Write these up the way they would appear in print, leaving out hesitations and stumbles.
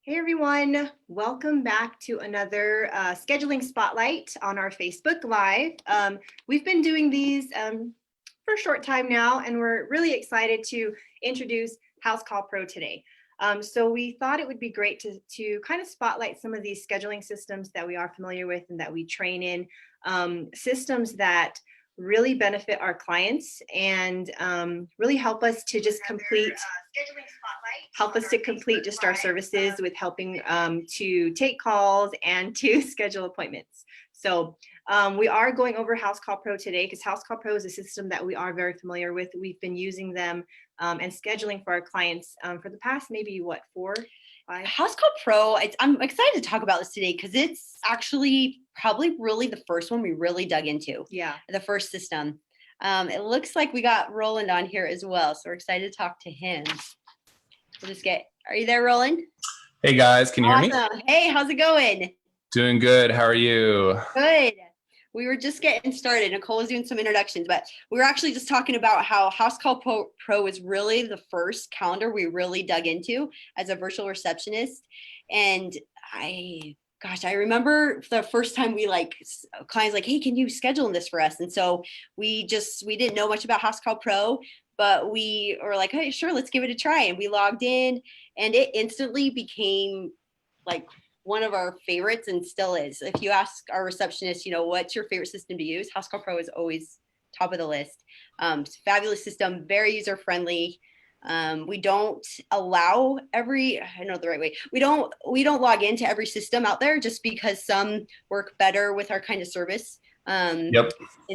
Hey everyone, welcome back to another scheduling spotlight on our Facebook Live. We've been doing these for a short time now, and we're really excited to introduce Housecall Pro today. So we thought it would be great to kind of spotlight some of these scheduling systems that we are familiar with and that we train in, systems that really benefit our clients and really help us to just complete just our services with helping to take calls and to schedule appointments. So we are going over Housecall Pro today because Housecall Pro is a system that we are very familiar with. We've been using them and scheduling for our clients for the past maybe 4, 5. Housecall Pro, I'm excited to talk about this today because it's actually probably really the first one we really dug into. Yeah. The first system. It looks like we got Roland on here as well, so we're excited to talk to him. Are you there, Roland? Hey guys, can you hear me? Hey, how's it going? Doing good. How are you? Good. We were just getting started. Nicole was doing some introductions, but we were actually just talking about how Housecall Pro is really the first calendar we really dug into as a virtual receptionist. And I remember the first time clients like, hey, can you schedule this for us? And so we didn't know much about Housecall Pro, but we were like, hey, sure, let's give it a try. And we logged in and it instantly became like one of our favorites and still is. If you ask our receptionist, what's your favorite system to use? Housecall Pro is always top of the list. It's a fabulous system, very user-friendly. We don't allow we don't log into every system out there just because some work better with our kind of service in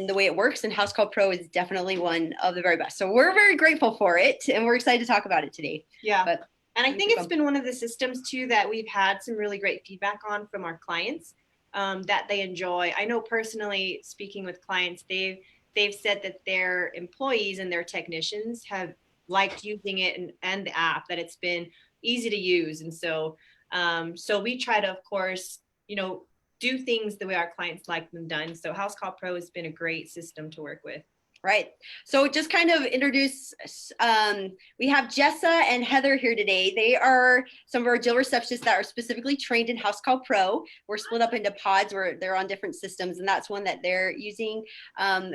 the way it works, and Housecall Pro is definitely one of the very best. So we're very grateful for it and we're excited to talk about it today. Yeah. And I think it's been one of the systems too that we've had some really great feedback on from our clients that they enjoy. I know personally, speaking with clients, they've said that their employees and their technicians have liked using it and the app, that it's been easy to use. And so we try to, of course, do things the way our clients like them done. So Housecall Pro has been a great system to work with. Right. So just kind of introduce, we have Jessa and Heather here today. They are some of our jail receptionists that are specifically trained in Housecall Pro. We're split up into pods where they're on different systems, and that's one that they're using.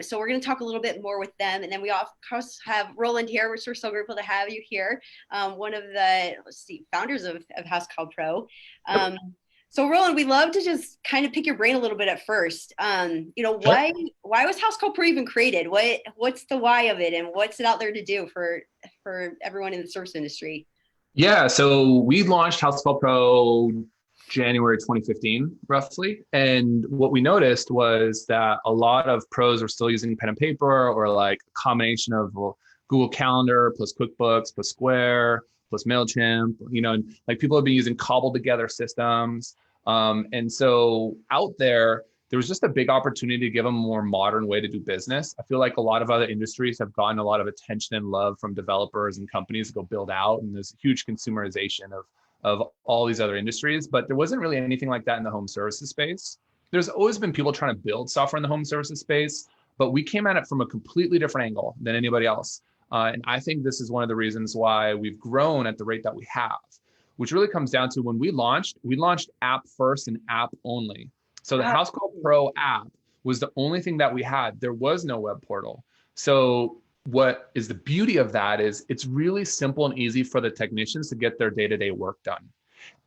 So we're going to talk a little bit more with them. And then we of course have Roland here, which we're so grateful to have you here. One of the, founders of Housecall Pro. So Roland, we'd love to just kind of pick your brain a little bit at first. Why was Housecall Pro even created? What's the why of it, and what's it out there to do for everyone in the service industry? Yeah, so we launched Housecall Pro January 2015, roughly. And what we noticed was that a lot of pros are still using pen and paper, or like a combination of Google Calendar plus QuickBooks plus Square plus MailChimp, and like people have been using cobbled together systems. And so out there was just a big opportunity to give them a more modern way to do business. I feel like a lot of other industries have gotten a lot of attention and love from developers and companies to go build out. And there's a huge consumerization of all these other industries, but there wasn't really anything like that in the home services space. There's always been people trying to build software in the home services space, but we came at it from a completely different angle than anybody else. And I think this is one of the reasons why we've grown at the rate that we have, which really comes down to when we launched app first and app only. So the Housecall Pro app was the only thing that we had. There was no web portal. So what is the beauty of that is it's really simple and easy for the technicians to get their day-to-day work done.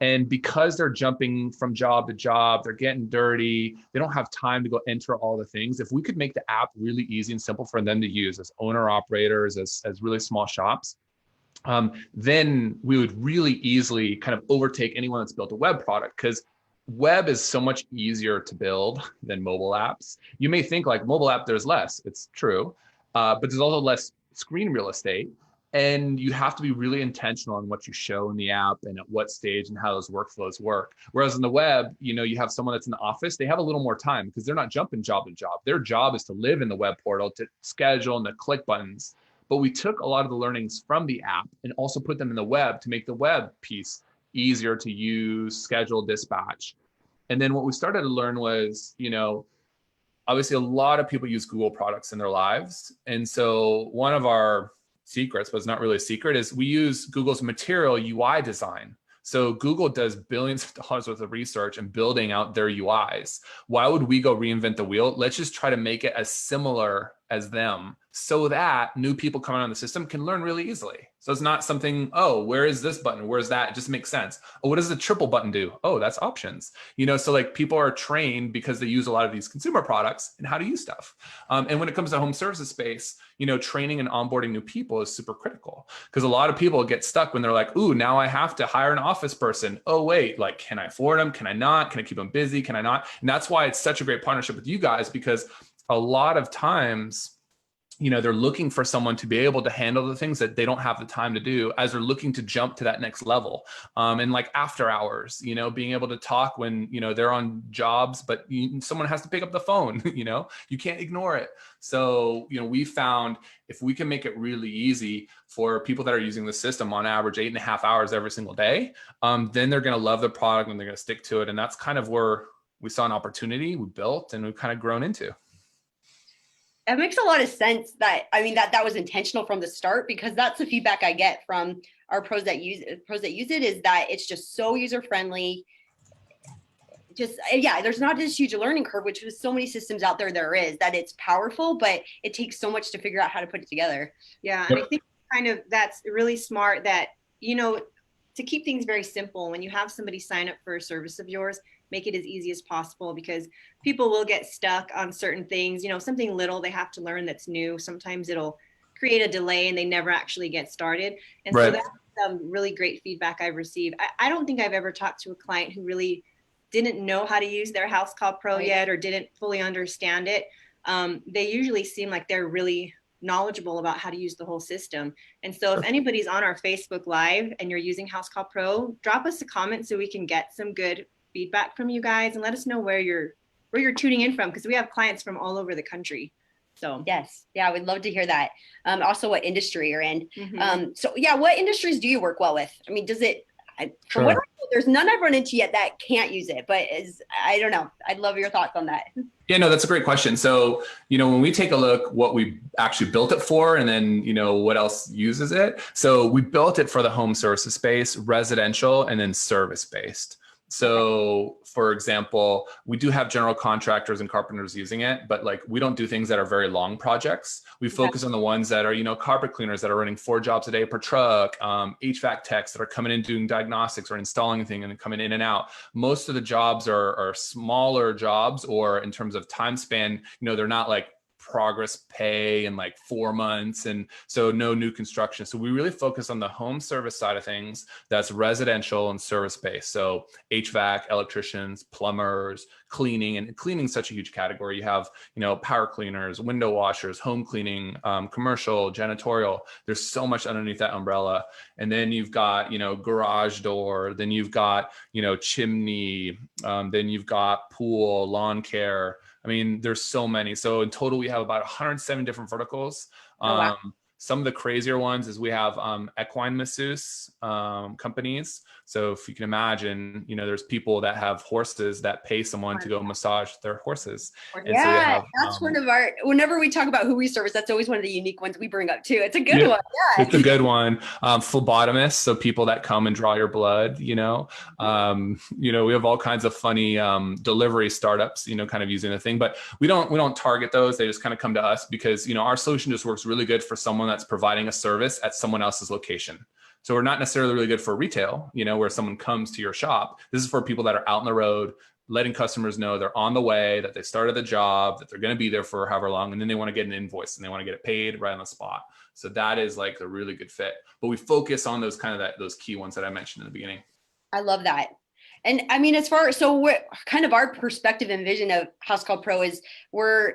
And because they're jumping from job to job, they're getting dirty, they don't have time to go enter all the things. If we could make the app really easy and simple for them to use as owner operators, as really small shops, then we would really easily kind of overtake anyone that's built a web product, because web is so much easier to build than mobile apps. You may think like mobile app, there's less. It's true, but there's also less screen real estate. And you have to be really intentional on what you show in the app and at what stage and how those workflows work. Whereas in the web, you have someone that's in the office, they have a little more time because they're not jumping job to job. Their job is to live in the web portal, to schedule and to click buttons. But we took a lot of the learnings from the app and also put them in the web to make the web piece easier to use, schedule, dispatch. And then what we started to learn was, obviously a lot of people use Google products in their lives. And so one of our secrets, but it's not really a secret, is we use Google's Material UI design. So Google does billions of dollars worth of research and building out their UIs. Why would we go reinvent the wheel? Let's just try to make it as similar as them so that new people coming on the system can learn really easily. So it's not something, oh, where is this button? Where's that? It just makes sense. Oh, what does the triple button do? Oh, that's options. So like people are trained because they use a lot of these consumer products and how to use stuff. And when it comes to home services space, training and onboarding new people is super critical because a lot of people get stuck when they're like, ooh, now I have to hire an office person. Oh, wait, like, can I afford them? Can I not? Can I keep them busy? Can I not? And that's why it's such a great partnership with you guys, because a lot of times, they're looking for someone to be able to handle the things that they don't have the time to do as they're looking to jump to that next level. And like after hours, being able to talk when, they're on jobs, but someone has to pick up the phone, you can't ignore it. So, we found if we can make it really easy for people that are using the system on average 8.5 hours every single day, then they're going to love the product and they're going to stick to it. And that's kind of where we saw an opportunity, we built, and we've kind of grown into. It makes a lot of sense that was intentional from the start, because that's the feedback I get from our pros that use it, is that it's just so user friendly. There's not this huge learning curve, which with so many systems out there is, that it's powerful, but it takes so much to figure out how to put it together. Yeah, and I think that's really smart that, to keep things very simple, when you have somebody sign up for a service of yours, make it as easy as possible, because people will get stuck on certain things, something little they have to learn that's new. Sometimes it'll create a delay and they never actually get started. And right. So that's some really great feedback I've received. I don't think I've ever talked to a client who really didn't know how to use their Housecall Pro yet, or didn't fully understand it. They usually seem like they're really knowledgeable about how to use the whole system. And so if anybody's on our Facebook Live and you're using Housecall Pro, drop us a comment so we can get some good feedback from you guys, and let us know where you're tuning in from, because we have clients from all over the country. So yes, yeah, we'd love to hear that. Also, what industry you're in. Mm-hmm. What industries do you work well with? I mean, does it? Sure. What I know, there's none I've run into yet that can't use it, but I don't know. I'd love your thoughts on that. Yeah, no, that's a great question. So, when we take a look what we actually built it for, and then, what else uses it. So we built it for the home services space, residential, and then service-based. So for example, we do have general contractors and carpenters using it, but like we don't do things that are very long projects. We focus on the ones that are, carpet cleaners that are running 4 jobs a day per truck, HVAC techs that are coming in doing diagnostics or installing a thing and then coming in and out. Most of the jobs are smaller jobs, or in terms of time span, they're not like progress pay in like 4 months, and so no new construction. So we really focus on the home service side of things, that's residential and service based. So HVAC, electricians, plumbers, cleaning, and cleaning is such a huge category. You have power cleaners, window washers, home cleaning, commercial, janitorial. There's so much underneath that umbrella. And then you've got garage door, then you've got chimney, then you've got pool, lawn care. I mean, there's so many. So in total, we have about 107 different verticals. Oh, wow. Some of the crazier ones is we have equine masseuse companies. So if you can imagine, there's people that have horses that pay someone to go massage their horses. And yeah, so you have, that's one of our, whenever we talk about who we service, that's always one of the unique ones we bring up too. It's a good one. Yeah. It's a good one. Phlebotomists, so people that come and draw your blood, we have all kinds of funny delivery startups, kind of using the thing, but we don't target those. They just kind of come to us because, our solution just works really good for someone that's providing a service at someone else's location. So we're not necessarily really good for retail, where someone comes to your shop. This is for people that are out on the road, letting customers know they're on the way, that they started the job, that they're going to be there for however long, and then they want to get an invoice and they want to get it paid right on the spot. So that is like a really good fit. But we focus on those those key ones that I mentioned in the beginning. I love that. And I mean, what kind of our perspective and vision of Housecall Pro is, we're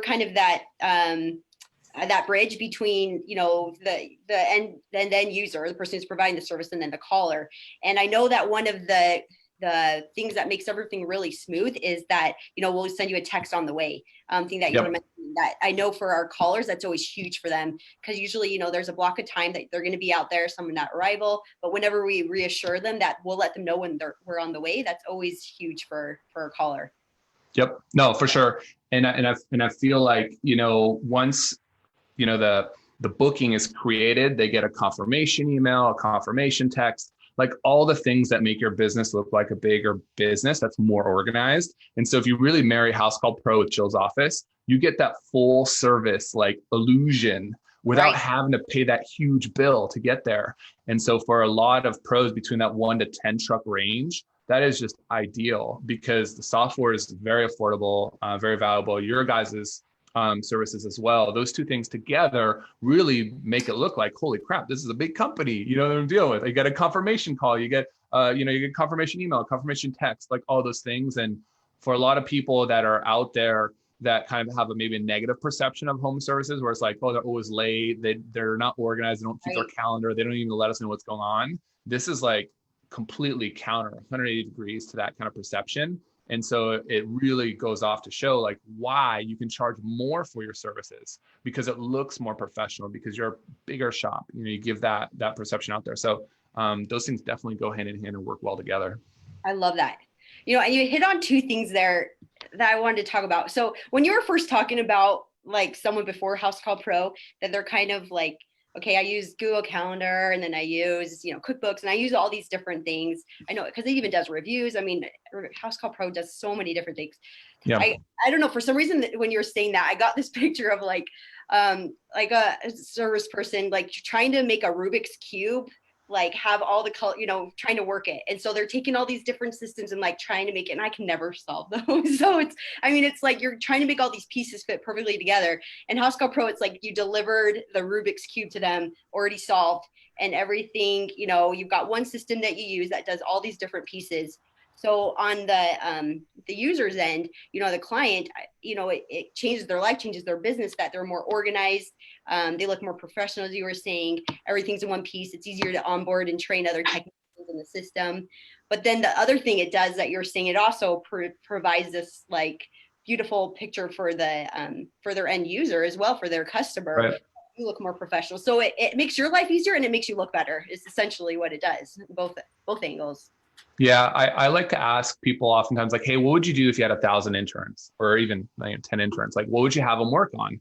kind of that bridge between, the end user, the person who's providing the service, and then the caller. And I know that one of the things that makes everything really smooth is that, we'll send you a text on the way, thing that you were mentioning, that I know for our callers, that's always huge for them. Cause usually, there's a block of time that they're going to be out there, someone at arrival, but whenever we reassure them that we'll let them know when we're on the way, that's always huge for a caller. Yep. No, for sure. And I feel like, once, the booking is created, they get a confirmation email, a confirmation text. like all the things that make your business look like a bigger business that's more organized. And so if you really marry Housecall Pro with Jill's office, you get that full service like illusion without Right. having to pay that huge bill to get there. And so for a lot of pros between that 1 to 10 truck range, that is just ideal because the software is very affordable, very valuable. Your guys's services as well. Those two things together really make it look like, holy crap, this is a big company. You know what I'm dealing with. You get a confirmation call, you get confirmation email, confirmation text, like all those things. And for a lot of people that are out there that kind of have maybe a negative perception of home services, where it's like, oh, they're always late, they're not organized, they don't keep their calendar, they don't even let us know what's going on. This is like completely counter 180 degrees to that kind of perception. And so it really goes off to show like why you can charge more for your services because it looks more professional because you're a bigger shop. You know, you give that perception out there. So those things definitely go hand in hand and work well together. I love that. You know, and you hit on two things there that I wanted to talk about. So when you were first talking about like someone before Housecall Pro, that they're kind of like, okay, I use Google Calendar and then I use, QuickBooks and I use all these different things. I know because it even does reviews. I mean, Housecall Pro does so many different things. Yeah. I don't know, for some reason when you were saying that, I got this picture of like a service person, like trying to make a Rubik's Cube, like have all the color, trying to work it. And so they're taking all these different systems and like trying to make it, and I can never solve those. So it's like you're trying to make all these pieces fit perfectly together. And Housecall Pro, it's like you delivered the Rubik's Cube to them already solved and everything, you've got one system that you use that does all these different pieces. So on the user's end, the client, it changes their life, changes their business, that they're more organized. They look more professional, as you were saying. Everything's in one piece. It's easier to onboard and train other technicians in the system. But then the other thing it does that you're saying, it also provides this like beautiful picture for their end user as well, for their customer. Right. You look more professional. So it makes your life easier and it makes you look better. Is essentially what it does, both angles. Yeah, I like to ask people oftentimes like, hey, what would you do if you had 1,000 interns or even 10 interns? Like, what would you have them work on?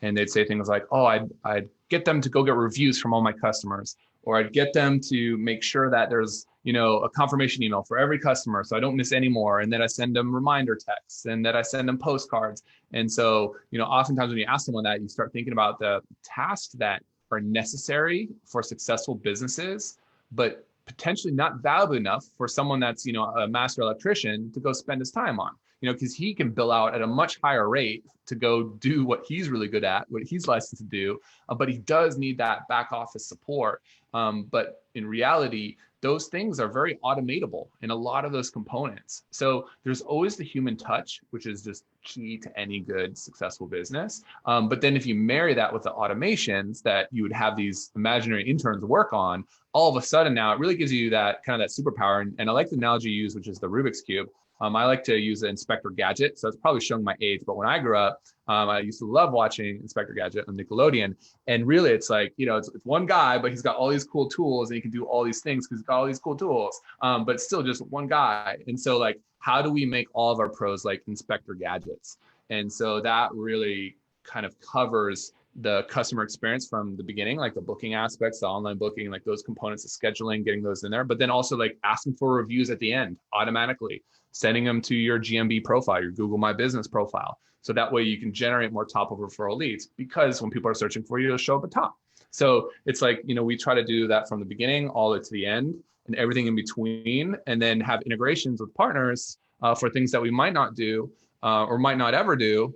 And they'd say things like, oh, I'd get them to go get reviews from all my customers, or I'd get them to make sure that there's, a confirmation email for every customer so I don't miss any more. And then I send them reminder texts and that I send them postcards. And so, oftentimes when you ask someone that, you start thinking about the tasks that are necessary for successful businesses, but potentially not valuable enough for someone that's, a master electrician to go spend his time on, because he can bill out at a much higher rate to go do what he's really good at, what he's licensed to do. But he does need that back office support. But in reality, those things are very automatable in a lot of those components. So there's always the human touch, which is just key to any good, successful business. But then if you marry that with the automations that you would have these imaginary interns work on, all of a sudden now it really gives you that kind of that superpower. And I like the analogy you use, which is the Rubik's Cube. I like to use the Inspector Gadget. So it's probably showing my age, but when I grew up, I used to love watching Inspector Gadget on Nickelodeon. And really it's like, it's one guy, but he's got all these cool tools and he can do all these things because he's got all these cool tools, but it's still just one guy. And so like, how do we make all of our pros like Inspector Gadgets? And so that really kind of covers the customer experience from the beginning, like the booking aspects, the online booking, like those components of scheduling, getting those in there, but then also like asking for reviews at the end automatically, sending them to your GMB profile, your Google My Business profile. So that way you can generate more top of referral leads because when people are searching for you, it'll show up at top. So it's like, we try to do that from the beginning all the way to the end and everything in between, and then have integrations with partners for things that we might not do or might not ever do,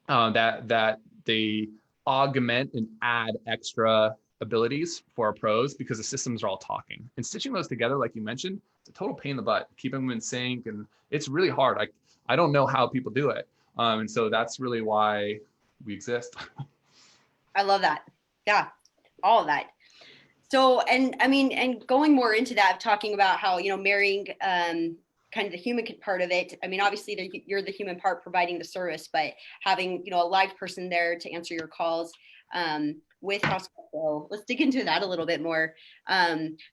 that they augment and add extra abilities for our pros because the systems are all talking. And stitching those together, like you mentioned, it's a total pain in the butt, keeping them in sync. And it's really hard. I don't know how people do it. And so that's really why we exist. I love that. Yeah, all of that. So, and I mean, and going more into that, talking about how, marrying kind of the human part of it. I mean, obviously you're the human part providing the service, but having, a live person there to answer your calls, with Housecall Pro. Let's dig into that a little bit more.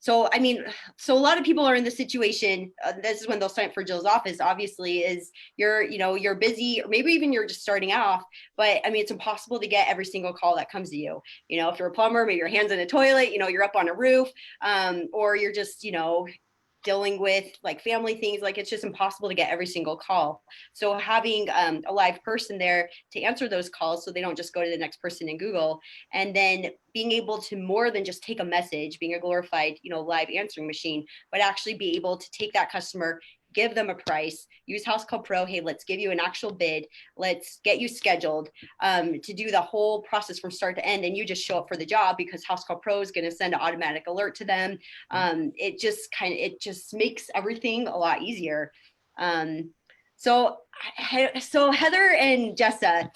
So a lot of people are in the situation, this is when they'll sign up for Jill's office, obviously, is you're busy, or maybe even you're just starting off, but I mean, it's impossible to get every single call that comes to you. If you're a plumber, maybe your hand's in a toilet, you're up on a roof, or you're just, dealing with like family things, like it's just impossible to get every single call. So having a live person there to answer those calls, so they don't just go to the next person in Google, and then being able to more than just take a message, being a glorified, live answering machine, but actually be able to take that customer, give them a price, use Housecall Pro. Hey, let's give you an actual bid. Let's get you scheduled, to do the whole process from start to end. And you just show up for the job because Housecall Pro is going to send an automatic alert to them. It just makes everything a lot easier. So Heather and Jessa,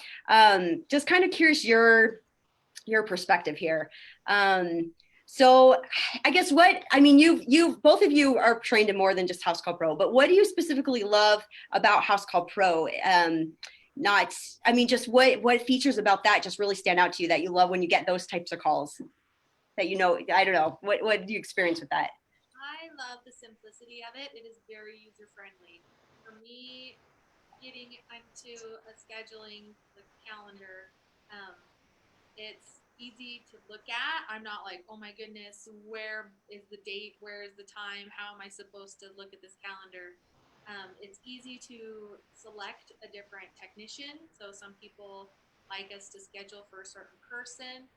just kind of curious your perspective here. So I guess you've both of you are trained in more than just Housecall Pro, but what do you specifically love about Housecall Pro? Just what features about that just really stand out to you that you love when you get those types of calls that, I don't know, what do you experience with that? I love the simplicity of it. It is very user friendly. For me, getting into a scheduling calendar, it's easy to look at. I'm not like, oh my goodness, where is the date? Where is the time? How am I supposed to look at this calendar? It's easy to select a different technician. So some people like us to schedule for a certain person,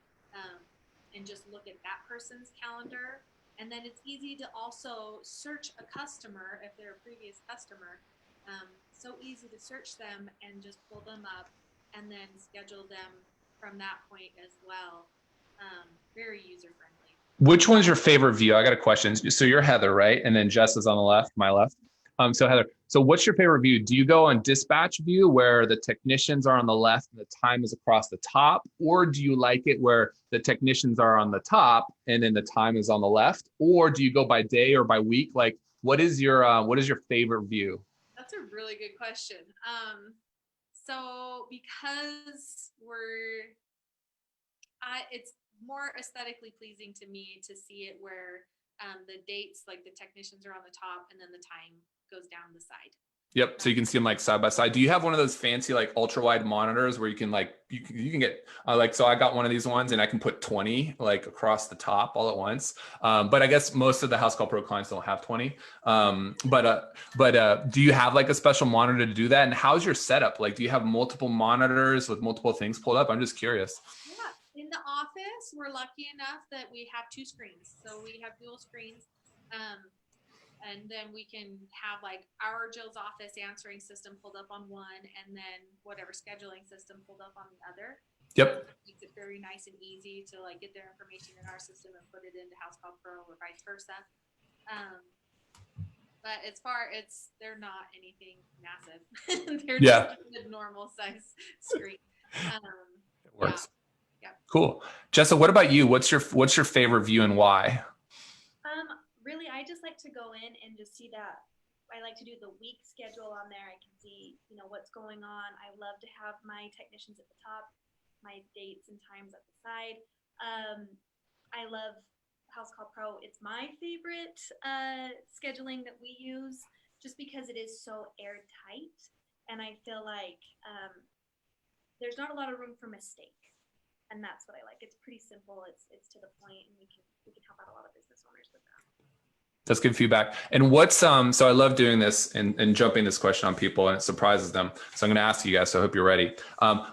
and just look at that person's calendar. And then it's easy to also search a customer if they're a previous customer. So easy to search them and just pull them up and then schedule them from that point as well. Very user friendly. Which one's your favorite view? I got a question. So you're Heather, right? And then Jess is on the left, my left. So Heather, so what's your favorite view? Do you go on dispatch view where the technicians are on the left and the time is across the top? Or do you like it where the technicians are on the top and then the time is on the left? Or do you go by day or by week? Like, what is your favorite view? That's a really good question. So because it's more aesthetically pleasing to me to see it where the dates, like the technicians are on the top and then the time goes down the side. Yep. So you can see them like side by side. Do you have one of those fancy like ultra wide monitors where you can you can get so I got one of these ones and I can put 20 like across the top all at once. But I guess most of the Housecall Pro clients don't have 20. But do you have like a special monitor to do that? And how's your setup? Like, do you have multiple monitors with multiple things pulled up? I'm just curious. Yeah. In the office, we're lucky enough that we have 2 screens. So we have dual screens. And then we can have like our Jill's office answering system pulled up on one and then whatever scheduling system pulled up on the other. Yep. So it makes it very nice and easy to like get their information in our system and put it into Housecall Pro or vice versa. But they're not anything massive. They're just a normal size screen. It works. Yeah. Cool. Jessa, what about you? What's your favorite view and why? Really, I just like to go in and just see that. I like to do the week schedule on there. I can see, what's going on. I love to have my technicians at the top, my dates and times at the side. I love Housecall Pro. It's my favorite scheduling that we use just because it is so airtight. And I feel like there's not a lot of room for mistake. And that's what I like. It's pretty simple. It's to the point, and we can help out a lot of business owners with that. That's good feedback. And what's so I love doing this and jumping this question on people, and it surprises them. So I'm going to ask you guys. So I hope you're ready.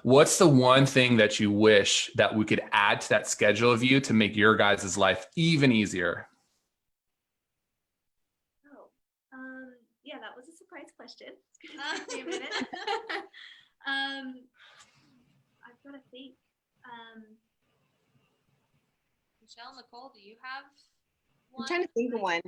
What's the one thing that you wish that we could add to that schedule view to make your guys' life even easier? Yeah, that was a surprise question. It's going to take me a minute. I've got to think. Michelle, Nicole, do you have one? I'm trying to think of one.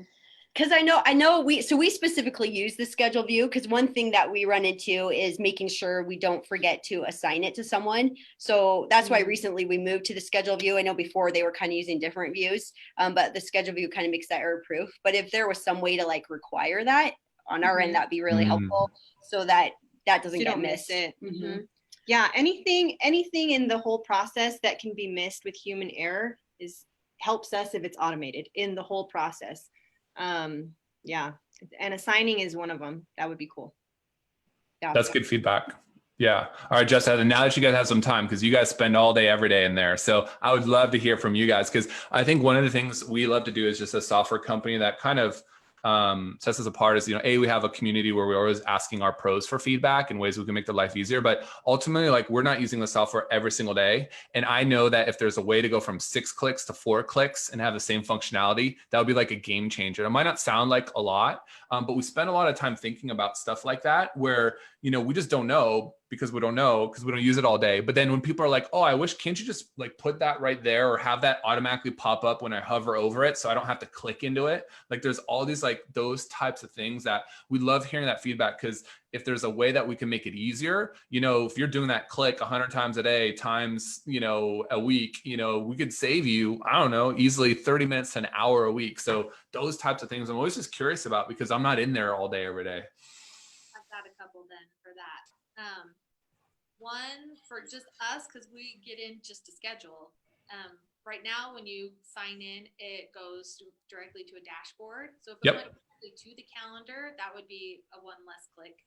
Because I know we specifically use the schedule view because one thing that we run into is making sure we don't forget to assign it to someone. So that's why recently we moved to the schedule view. I know before they were kind of using different views, but the schedule view kind of makes that error proof. But if there was some way to like require that, on our end, that'd be really helpful so that doesn't You get don't missed. miss it. Mhm. Yeah, anything in the whole process that can be missed with human error helps us if it's automated in the whole process. Yeah, and assigning is one of them. That would be cool. Yeah. That's good feedback. Yeah. All right, Jessica, and now that you guys have some time, because you guys spend all day, every day in there. So I would love to hear from you guys, because I think one of the things we love to do is just a software company that kind of sets us apart is, we have a community where we're always asking our pros for feedback and ways we can make their life easier. But ultimately, like, we're not using the software every single day. And I know that if there's a way to go from 6 clicks to 4 clicks and have the same functionality, that would be like a game changer. It might not sound like a lot, but we spend a lot of time thinking about stuff like that, where, we just don't know because we don't use it all day. But then when people are like, oh, can't you just like put that right there or have that automatically pop up when I hover over it so I don't have to click into it? Like, there's all these like those types of things that we love hearing that feedback, because if there's a way that we can make it easier, if you're doing that click 100 times a day times, a week, we could save you, I don't know, easily 30 minutes to an hour a week. So those types of things I'm always just curious about, because I'm not in there all day, every day. I've got a couple then for that. One for just us, because we get in just to schedule. Right now, when you sign in, it goes directly to a dashboard. So if it went directly to the calendar, that would be a one less click.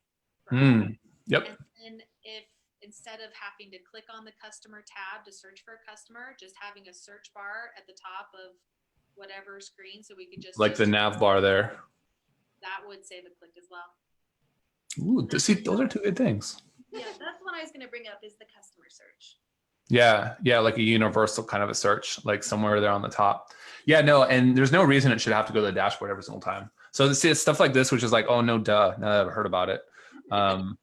Yep. And then if instead of having to click on the customer tab to search for a customer, just having a search bar at the top of whatever screen, so we could just like the nav bar there. That would save a click as well. Ooh, see, those are two good things. Yeah, that's what I was going to bring up, is the customer search. Yeah, like a universal kind of a search, like somewhere there on the top. Yeah, no, and there's no reason it should have to go to the dashboard every single time. So see, it's stuff like this, which is like, oh no, duh, now that I've heard about it. And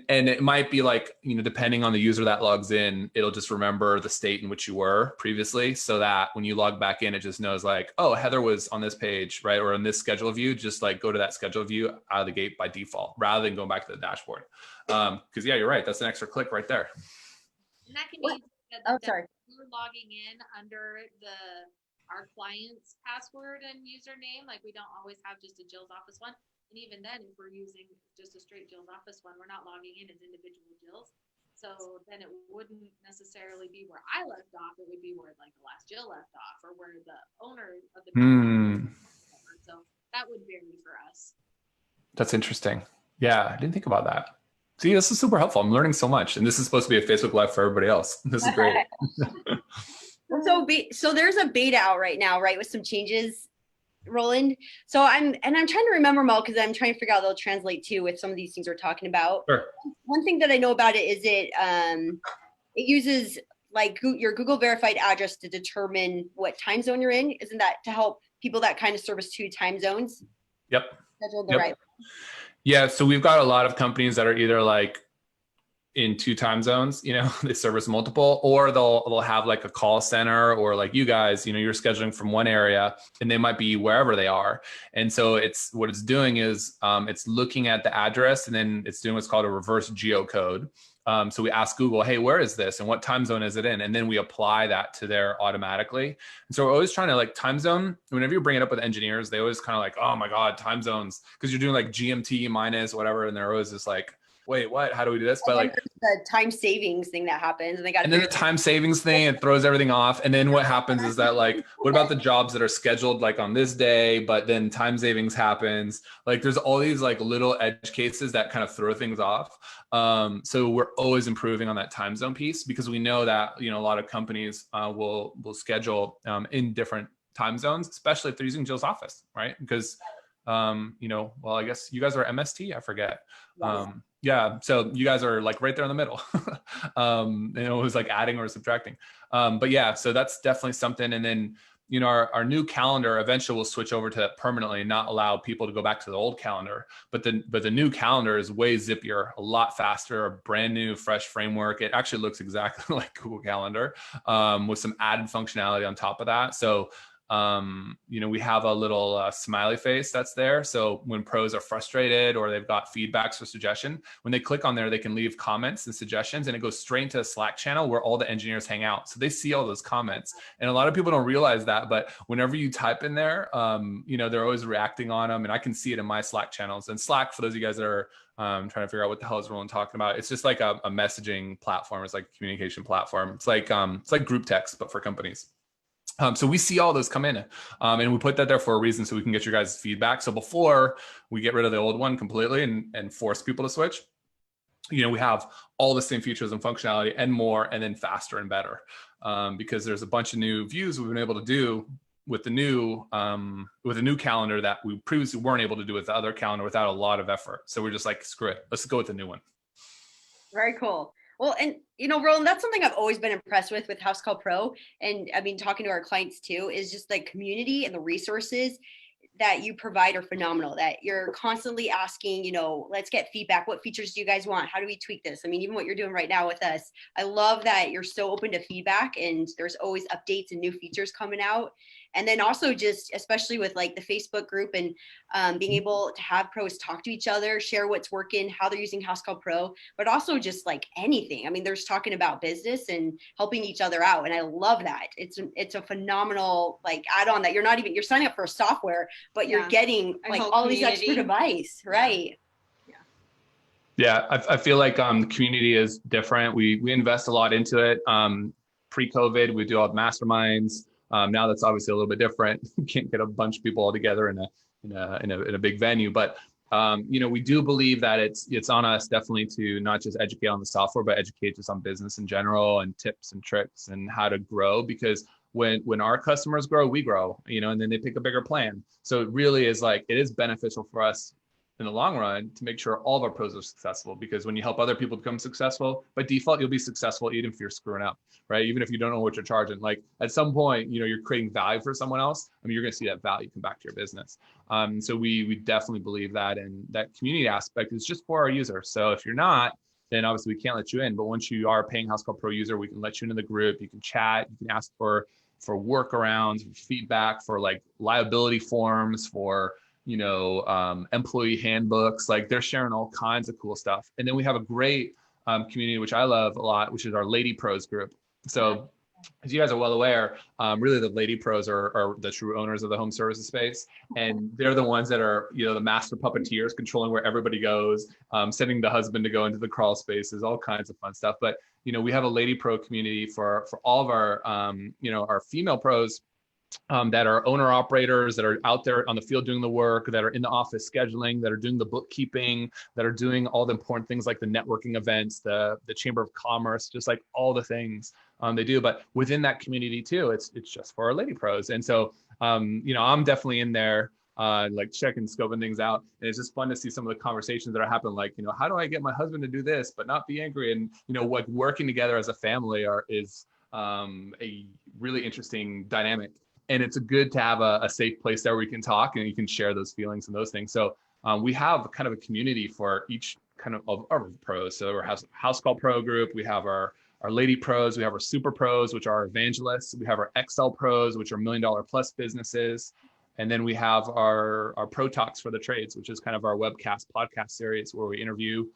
it might be like, depending on the user that logs in, it'll just remember the state in which you were previously, so that when you log back in, it just knows like, oh, Heather was on this page, right? Or on this schedule view, just like go to that schedule view out of the gate by default, rather than going back to the dashboard. Because yeah, you're right. That's an extra click right there. And that can be Sorry. We're logging in under our client's password and username. Like, we don't always have just a Jill's Office one. And even then, if we're using just a straight Jill's Office one, we're not logging in as individual Jills. So then it wouldn't necessarily be where I left off. It would be where like the last Jill left off, or where the owner of the company. So that would vary for us. That's interesting. Yeah, I didn't think about that. See, this is super helpful. I'm learning so much. And this is supposed to be a Facebook Live for everybody else. This is great. So there's a beta out right now, right, with some changes, Roland. So I'm trying to remember them all, because I'm trying to figure out how they'll translate too with some of these things we're talking about. Sure. One thing that I know about it is it uses like your Google verified address to determine what time zone you're in. Isn't that to help people that kind of service 2 time zones? Yep. Schedule the right. Yeah, so we've got a lot of companies that are either like in 2 time zones, they service multiple, or they'll have like a call center, or like you guys, you're scheduling from one area and they might be wherever they are. And so what it's doing is it's looking at the address, and then it's doing what's called a reverse geocode. So we ask Google, hey, where is this? And what time zone is it in? And then we apply that to there automatically. And so we're always trying to like time zone. Whenever you bring it up with engineers, they always kind of like, oh my God, time zones. Because you're doing like GMT minus whatever. And they're always just like, wait, what? How do we do this? But like the time savings thing that happens, and then the time savings thing, it throws everything off. And then what happens is that like, what about the jobs that are scheduled like on this day, but then time savings happens? Like, there's all these like little edge cases that kind of throw things off. So we're always improving on that time zone piece, because we know that, a lot of companies will schedule in different time zones, especially if they're using Jill's Office, right? Because well, I guess you guys are MST, I forget. Yes. Yeah, so you guys are like right there in the middle. It was like adding or subtracting. But yeah, so that's definitely something. And then, our new calendar eventually will switch over to that permanently and not allow people to go back to the old calendar. But the new calendar is way zippier, a lot faster, a brand new, fresh framework. It actually looks exactly like Google Calendar with some added functionality on top of that. So We have a little smiley face that's there. So when pros are frustrated or they've got feedbacks or suggestion, when they click on there, they can leave comments and suggestions, and it goes straight into a Slack channel where all the engineers hang out. So they see all those comments. And a lot of people don't realize that, but whenever you type in there, they're always reacting on them, and I can see it in my Slack channels. And Slack, for those of you guys that are trying to figure out what the hell is Roland talking about, it's just like a messaging platform. It's like a communication platform. It's like group text, but for companies. So we see all those come in, and we put that there for a reason, so we can get your guys' feedback. So before we get rid of the old one completely and force people to switch, we have all the same features and functionality and more, and then faster and better, because there's a bunch of new views we've been able to do with the new calendar that we previously weren't able to do with the other calendar without a lot of effort. So we're just like, screw it, let's go with the new one. Very cool. Well, and Roland, that's something I've always been impressed with Housecall Pro. And I mean, talking to our clients too, is just the community and the resources that you provide are phenomenal, that you're constantly asking, let's get feedback. What features do you guys want? How do we tweak this? I mean, even what you're doing right now with us, I love that you're so open to feedback, and there's always updates and new features coming out. And then also just, especially with like the Facebook group and being able to have pros talk to each other, share what's working, how they're using Housecall Pro, but also just like anything. I mean, there's talking about business and helping each other out. And I love that. It's a phenomenal like add-on that you're signing up for a software, but you're getting like all these extra device, right? Yeah, I feel like the community is different. We invest a lot into it. Pre-COVID, we do all masterminds. Now that's obviously a little bit different. You can't get a bunch of people all together in a big venue, but we do believe that it's on us definitely to not just educate on the software, but educate just on business in general and tips and tricks and how to grow. Because when our customers grow, we grow, and then they pick a bigger plan. So it really is like, it is beneficial for us in the long run to make sure all of our pros are successful, because when you help other people become successful, by default, you'll be successful even if you're screwing up, right? Even if you don't know what you're charging, like at some point, you're creating value for someone else. I mean, you're going to see that value come back to your business. So we definitely believe that, and that community aspect is just for our users. So if you're not, then obviously we can't let you in. But once you are a paying Housecall Pro user, we can let you into the group. You can chat, you can ask for workarounds, feedback, for like liability forms, for employee handbooks. Like, they're sharing all kinds of cool stuff. And then we have a great community, which I love a lot, which is our Lady Pros group. So as you guys are well aware, really the Lady Pros are the true owners of the home services space. And they're the ones that are, the master puppeteers, controlling where everybody goes, sending the husband to go into the crawl spaces, all kinds of fun stuff. But, we have a Lady Pro community for all of our, our female pros, that are owner operators, that are out there on the field doing the work, that are in the office scheduling, that are doing the bookkeeping, that are doing all the important things like the networking events, the Chamber of Commerce, just like all the things they do. But within that community too, it's just for our Lady Pros. And so, I'm definitely in there, like checking, scoping things out. And it's just fun to see some of the conversations that are happening. Like, how do I get my husband to do this, but not be angry? And, like working together as a family is a really interesting dynamic. And it's good to have a safe place there where you can talk and you can share those feelings and those things. So we have kind of a community for each kind of our pros. So our Housecall Pro group, we have our Lady Pros, we have our Super Pros, which are evangelists. We have our XL Pros, which are $1 million plus businesses. And then we have our Pro Talks for the Trades, which is kind of our webcast podcast series where we interview,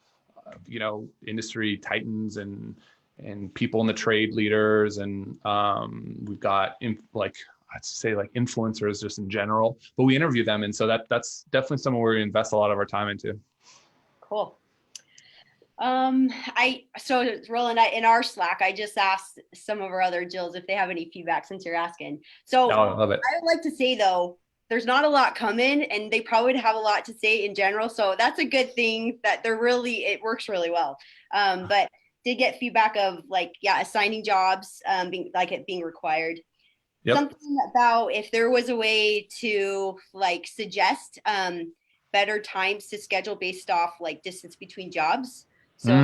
industry titans and people in the trade leaders. And we've got I'd say like influencers just in general, but we interview them. And so that's definitely somewhere where we invest a lot of our time into. Cool. So Roland, in our Slack, I just asked some of our other Jills if they have any feedback, since you're asking. So I love it. I would like to say though, there's not a lot coming, and they probably have a lot to say in general. So that's a good thing that it works really well. But did get feedback of assigning jobs, being required. Yep. Something about if there was a way to suggest better times to schedule based off distance between jobs. So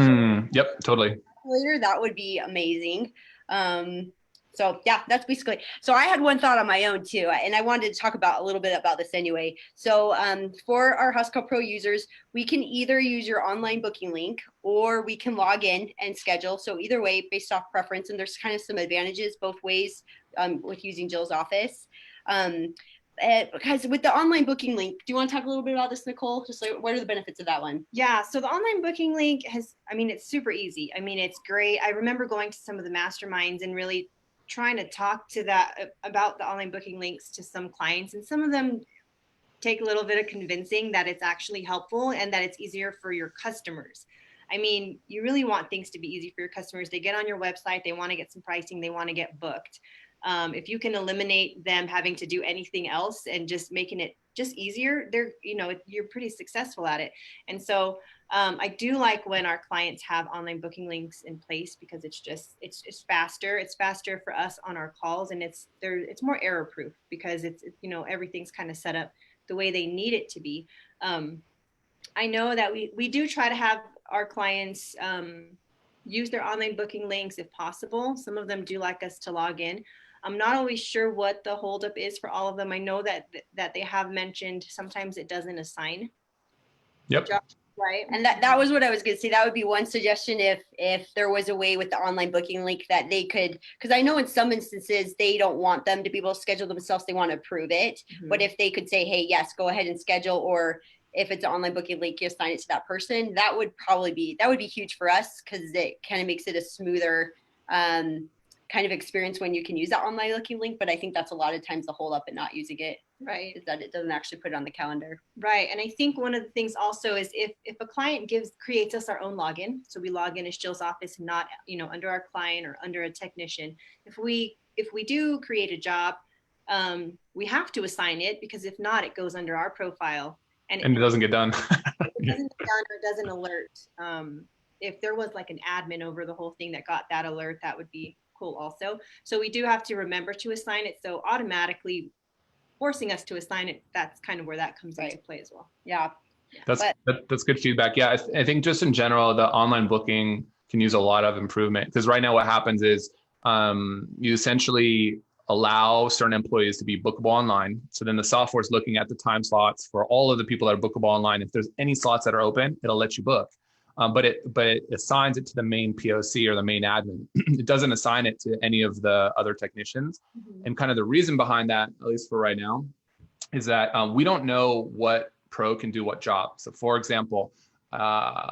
yep, totally. Later, that would be amazing. So yeah, that's basically. So I had one thought on my own too, and I wanted to talk about a little bit about this anyway. So for our Housecall Pro users, we can either use your online booking link or we can log in and schedule. So either way, based off preference, and there's kind of some advantages both ways with using Jill's office. Because with the online booking link, do you want to talk a little bit about this, Nicole? Just like, what are the benefits of that one? Yeah, so the online booking link it's super easy. I mean, it's great. I remember going to some of the masterminds and really trying to talk to that about the online booking links to some clients, and some of them take a little bit of convincing that it's actually helpful and that it's easier for your customers. I mean, you really want things to be easy for your customers. They get on your website, they want to get some pricing, they want to get booked. If you can eliminate them having to do anything else and just making it just easier, you're pretty successful at it. And so I do like when our clients have online booking links in place, because it's faster. It's faster for us on our calls, and it's more error proof because everything's kind of set up the way they need it to be. I know that we do try to have our clients use their online booking links if possible. Some of them do like us to log in. I'm not always sure what the holdup is for all of them. I know that they have mentioned sometimes it doesn't assign. Yep. Right. And that was what I was going to say. That would be one suggestion if there was a way with the online booking link that they could, because I know in some instances they don't want them to be able to schedule themselves. They want to approve it. Mm-hmm. But if they could say, hey, yes, go ahead and schedule, or if it's an online booking link, you assign it to that person, that would be huge for us, because it kind of makes it a smoother kind of experience when you can use that online booking link. But I think that's a lot of times the hold up in not using it. Right. Is that it doesn't actually put it on the calendar. Right. And I think one of the things also is if a client creates us our own login, so we log in as Jill's office, not, under our client or under a technician. If we do create a job, we have to assign it, because if not, it goes under our profile. And it doesn't get done. It doesn't get done, or doesn't alert. If there was like an admin over the whole thing that got that alert, that would be cool also. So we do have to remember to assign it. So automatically forcing us to assign it, that's kind of where that comes into play as well. Yeah. That's good feedback. Yeah, I think just in general, the online booking can use a lot of improvement, because right now what happens is you essentially allow certain employees to be bookable online. So then the software is looking at the time slots for all of the people that are bookable online. If there's any slots that are open, it'll let you book. But it assigns it to the main POC or the main admin. It doesn't assign it to any of the other technicians. Mm-hmm. And kind of the reason behind that, at least for right now, is that we don't know what pro can do what job. So for example,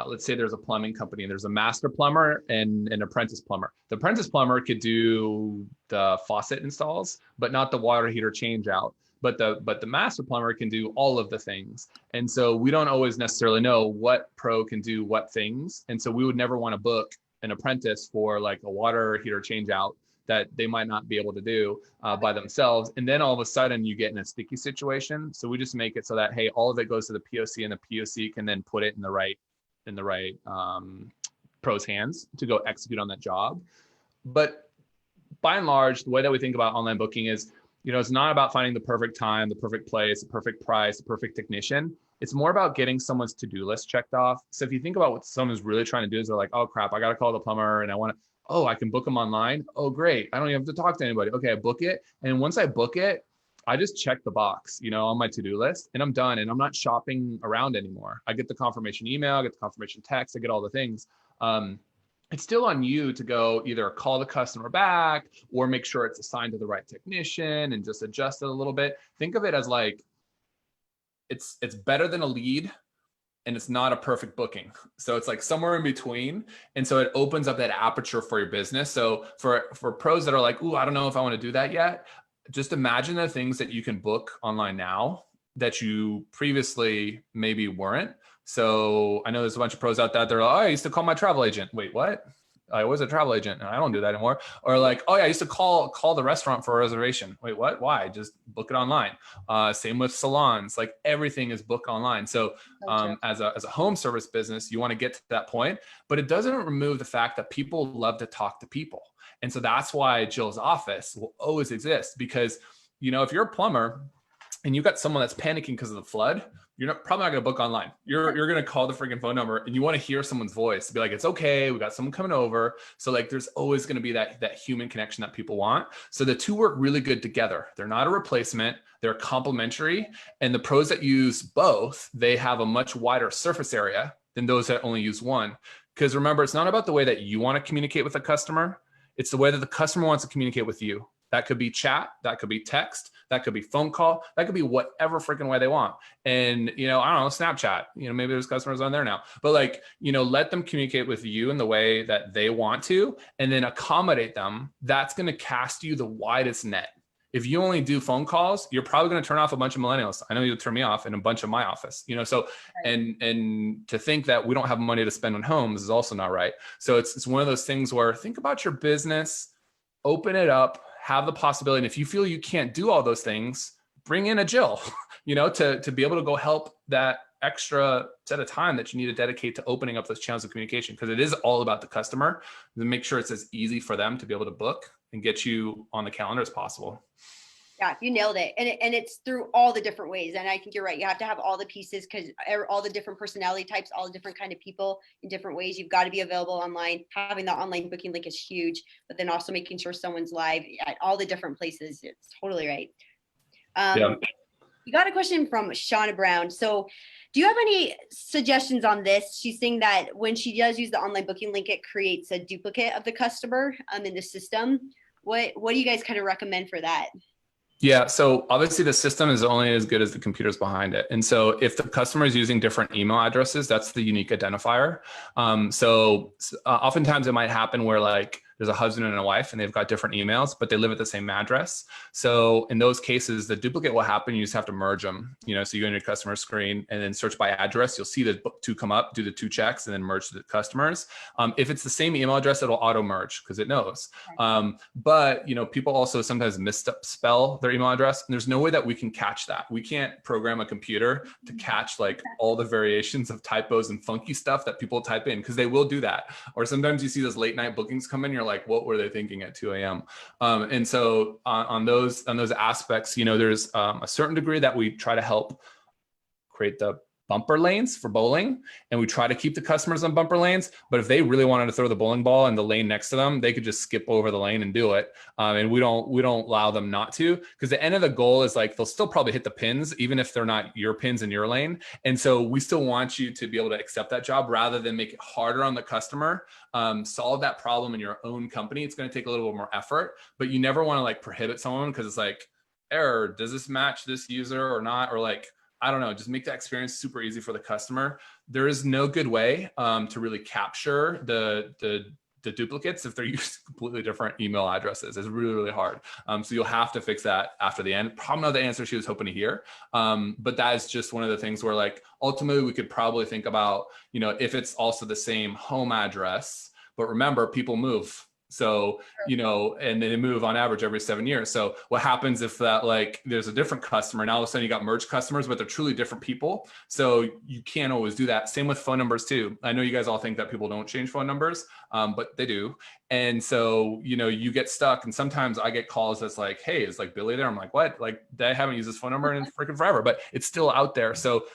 let's say there's a plumbing company and there's a master plumber and an apprentice plumber. The apprentice plumber could do the faucet installs, but not the water heater change out. But the master plumber can do all of the things. And so we don't always necessarily know what pro can do what things. And so we would never want to book an apprentice for like a water heater change out that they might not be able to do by themselves. And then all of a sudden you get in a sticky situation. So we just make it so that, hey, all of it goes to the POC, and the POC can then put it in the right pro's hands to go execute on that job. But by and large, the way that we think about online booking is, it's not about finding the perfect time, the perfect place, the perfect price, the perfect technician. It's more about getting someone's to-do list checked off. So if you think about what someone's really trying to do, is they're like, oh crap, I got to call the plumber and I can book them online. Oh, great. I don't even have to talk to anybody. Okay, I book it. And once I book it, I just check the box, on my to-do list, and I'm done. And I'm not shopping around anymore. I get the confirmation email, I get the confirmation text, I get all the things. It's still on you to go either call the customer back or make sure it's assigned to the right technician and just adjust it a little bit. Think of it as like, it's better than a lead, and it's not a perfect booking. So it's like somewhere in between. And so it opens up that aperture for your business. So for pros that are like, ooh, I don't know if I want to do that yet, just imagine the things that you can book online now that you previously maybe weren't. So I know there's a bunch of pros out there. They're like, oh, I used to call my travel agent. Wait, what? I was a travel agent and I don't do that anymore. Or like, oh yeah, I used to call the restaurant for a reservation. Wait, what? Why? Just book it online. Same with salons. Like everything is booked online. So as a home service business, you want to get to that point, but it doesn't remove the fact that people love to talk to people. And so that's why Jill's office will always exist, because, if you're a plumber and you've got someone that's panicking because of the flood, you're probably not going to book online. You're going to call the freaking phone number, and you want to hear someone's voice, be like, it's okay, we got someone coming over. So like, there's always going to be that human connection that people want. So the two work really good together. They're not a replacement, they're complementary. And the pros that use both, they have a much wider surface area than those that only use one. Because remember, it's not about the way that you want to communicate with a customer. It's the way that the customer wants to communicate with you. That could be chat, that could be text, that could be phone call, that could be whatever freaking way they want. And, I don't know, Snapchat, maybe there's customers on there now, but like, let them communicate with you in the way that they want to, and then accommodate them. That's going to cast you the widest net. If you only do phone calls, you're probably going to turn off a bunch of millennials. I know you'll turn me off in a bunch of my office, so, and to think that we don't have money to spend on homes is also not right. So it's one of those things where think about your business, open it up, have the possibility. And if you feel you can't do all those things, bring in a Jill, to be able to go help that extra set of time that you need to dedicate to opening up those channels of communication. Because it is all about the customer, to make sure it's as easy for them to be able to book and get you on the calendar as possible. Yeah, you nailed it. And it's through all the different ways. And I think you're right. You have to have all the pieces, because all the different personality types, all the different kind of people in different ways. You've got to be available online. Having the online booking link is huge, but then also making sure someone's live at all the different places. It's totally right. Yeah. We got a question from Shauna Brown. So do you have any suggestions on this? She's saying that when she does use the online booking link, it creates a duplicate of the customer in the system. What do you guys kind of recommend for that? Yeah. So obviously the system is only as good as the computers behind it. And so if the customer is using different email addresses, that's the unique identifier. Oftentimes it might happen where like there's a husband and a wife and they've got different emails, but they live at the same address. So in those cases, the duplicate will happen. You just have to merge them, so you go in your customer screen and then search by address. You'll see the two come up, do the 2 checks, and then merge the customers. If it's the same email address, it'll auto merge because it knows. But people also sometimes misspell their email address, and there's no way that we can catch that. We can't program a computer to catch like all the variations of typos and funky stuff that people type in, because they will do that. Or sometimes you see those late night bookings come in, you're like, what were they thinking at 2 a.m.? And so on those aspects, there's a certain degree that we try to help create the bumper lanes for bowling, and we try to keep the customers on bumper lanes. But if they really wanted to throw the bowling ball in the lane next to them, they could just skip over the lane and do it. And we don't allow them not to, because the end of the goal is like they'll still probably hit the pins even if they're not your pins in your lane. And so we still want you to be able to accept that job rather than make it harder on the customer. Solve that problem in your own company. It's going to take a little bit more effort, but you never want to like prohibit someone because it's like, error, does this match this user or not? Or like, I don't know, just make that experience super easy for the customer. There is no good way to really capture the duplicates if they're using completely different email addresses. It's really, really hard. So you'll have to fix that after the end. Probably not the answer she was hoping to hear. But that is just one of the things where like, ultimately we could probably think about, if it's also the same home address, but remember people move. So, and they move on average every 7 years. So what happens if that, like, there's a different customer, now all of a sudden you got merged customers, but they're truly different people. So you can't always do that. Same with phone numbers too. I know you guys all think that people don't change phone numbers, but they do. And so, you get stuck. And sometimes I get calls that's like, hey, is like Billy there? I'm like, what? Like, they haven't used this phone number in freaking forever, but it's still out there. So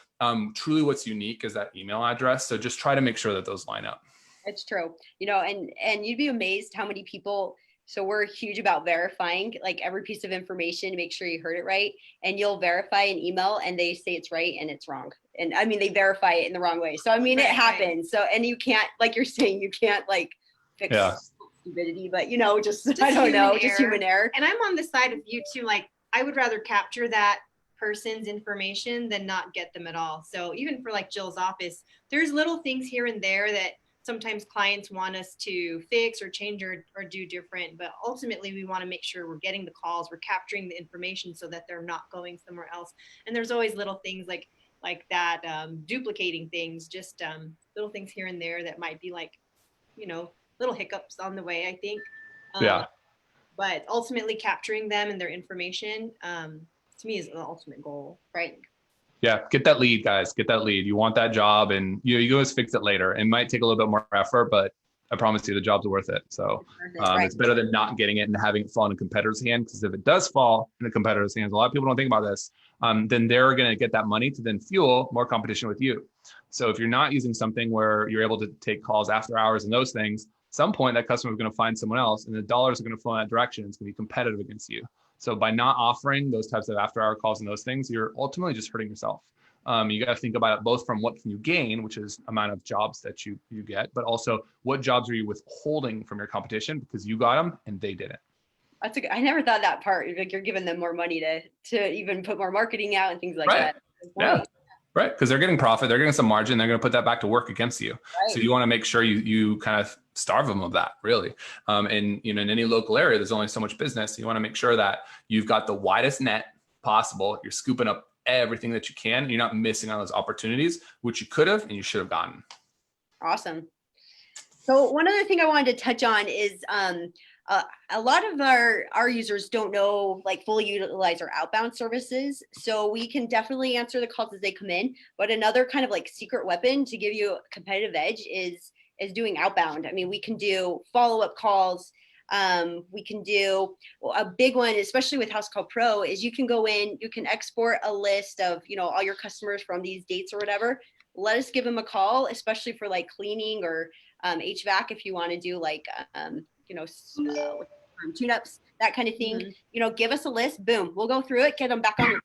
truly what's unique is that email address. So just try to make sure that those line up. It's true, and you'd be amazed how many people. So we're huge about verifying like every piece of information to make sure you heard it right. And you'll verify an email and they say it's right and it's wrong. And I mean, they verify it in the wrong way. So I mean, it happens. So, and you can't, like you're saying, you can't like fix stupidity, but just I don't know, just human error. And I'm on the side of you too. Like, I would rather capture that person's information than not get them at all. So even for like Jill's office, there's little things here and there that sometimes clients want us to fix or change or do different, but ultimately we want to make sure we're getting the calls, we're capturing the information so that they're not going somewhere else. And there's always little things like that, duplicating things, just little things here and there that might be like, little hiccups on the way, I think. But ultimately capturing them and their information, to me, is the ultimate goal. Right. Yeah, get that lead, guys. Get that lead. You want that job, and you can always fix it later. It might take a little bit more effort, but I promise you the job's worth it. So it's better than not getting it and having it fall in a competitor's hand, because if it does fall in a competitor's hands, a lot of people don't think about this, then they're going to get that money to then fuel more competition with you. So if you're not using something where you're able to take calls after hours and those things, at some point that customer is going to find someone else and the dollars are going to flow in that direction. It's going to be competitive against you. So by not offering those types of after-hour calls and those things, you're ultimately just hurting yourself. You got to think about it both from what can you gain, which is amount of jobs that you get, but also what jobs are you withholding from your competition because you got them and they didn't. I never thought that part. Like you're giving them more money to even put more marketing out and things like Right. that. Yeah. Right. Because they're getting profit, they're getting some margin, they're going to put that back to work against you. Right. So you want to make sure you kind of starve them of that, really. And in any local area, there's only so much business. You want to make sure that you've got the widest net possible. You're scooping up everything that you can. And you're not missing on those opportunities, which you could have and you should have gotten. Awesome. So one other thing I wanted to touch on is a lot of our users don't know, like, fully utilize our outbound services. So we can definitely answer the calls as they come in. But another kind of like secret weapon to give you a competitive edge is doing outbound. I mean, we can do follow-up calls. We can do a big one, especially with Housecall Pro, is you can go in, you can export a list of, all your customers from these dates or whatever. Let us give them a call, especially for like cleaning or HVAC, if you want to do like, tune-ups, that kind of thing. Give us a list, boom, we'll go through it, get them back on your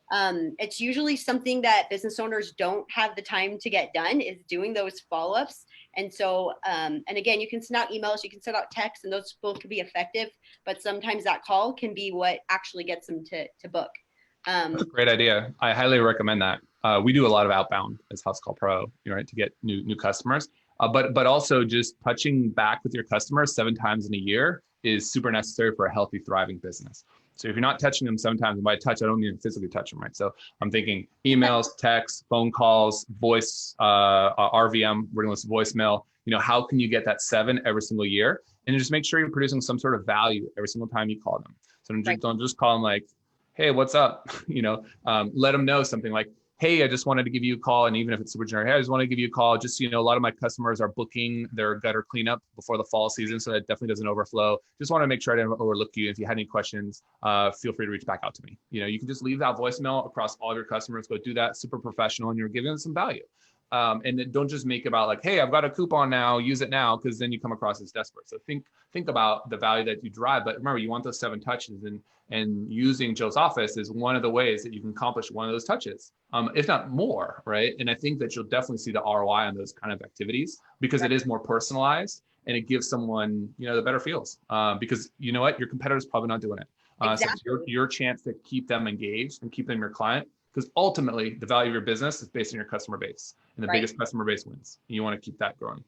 calendar. It's usually something that business owners don't have the time to get done, is doing those follow-ups. And so, and again, you can send out emails, you can send out texts, and those both can be effective, but sometimes that call can be what actually gets them to book. That's a great idea. I highly recommend that. We do a lot of outbound as Housecall Pro, right, to get new customers. But also just touching back with your customers 7 times in a year is super necessary for a healthy, thriving business. So if you're not touching them sometimes, and by touch, I don't mean physically touch them, right? So I'm thinking emails, texts, phone calls, voice, RVM, ringless voicemail. How can you get that 7 every single year? And just make sure you're producing some sort of value every single time you call them. So don't just call them like, hey, what's up? Let them know something like, hey, I just wanted to give you a call. And even if it's super generic, hey, I just want to give you a call. Just, a lot of my customers are booking their gutter cleanup before the fall season. So that definitely doesn't overflow. Just want to make sure I didn't overlook you. If you had any questions, feel free to reach back out to me. You can just leave that voicemail across all of your customers. Go do that, super professional, and you're giving them some value. And then don't just make about like, hey, I've got a coupon now, use it now, because then you come across as desperate. So think about the value that you drive. But remember, you want those 7 touches, and using Joe's office is one of the ways that you can accomplish one of those touches, if not more, right? And I think that you'll definitely see the ROI on those kind of activities, because it is more personalized and it gives someone, the better feels, because you know what, your competitor's probably not doing it. Exactly. So your chance to keep them engaged and keep them your client, because ultimately the value of your business is based on your customer base, and the biggest customer base wins. You want to keep that growing.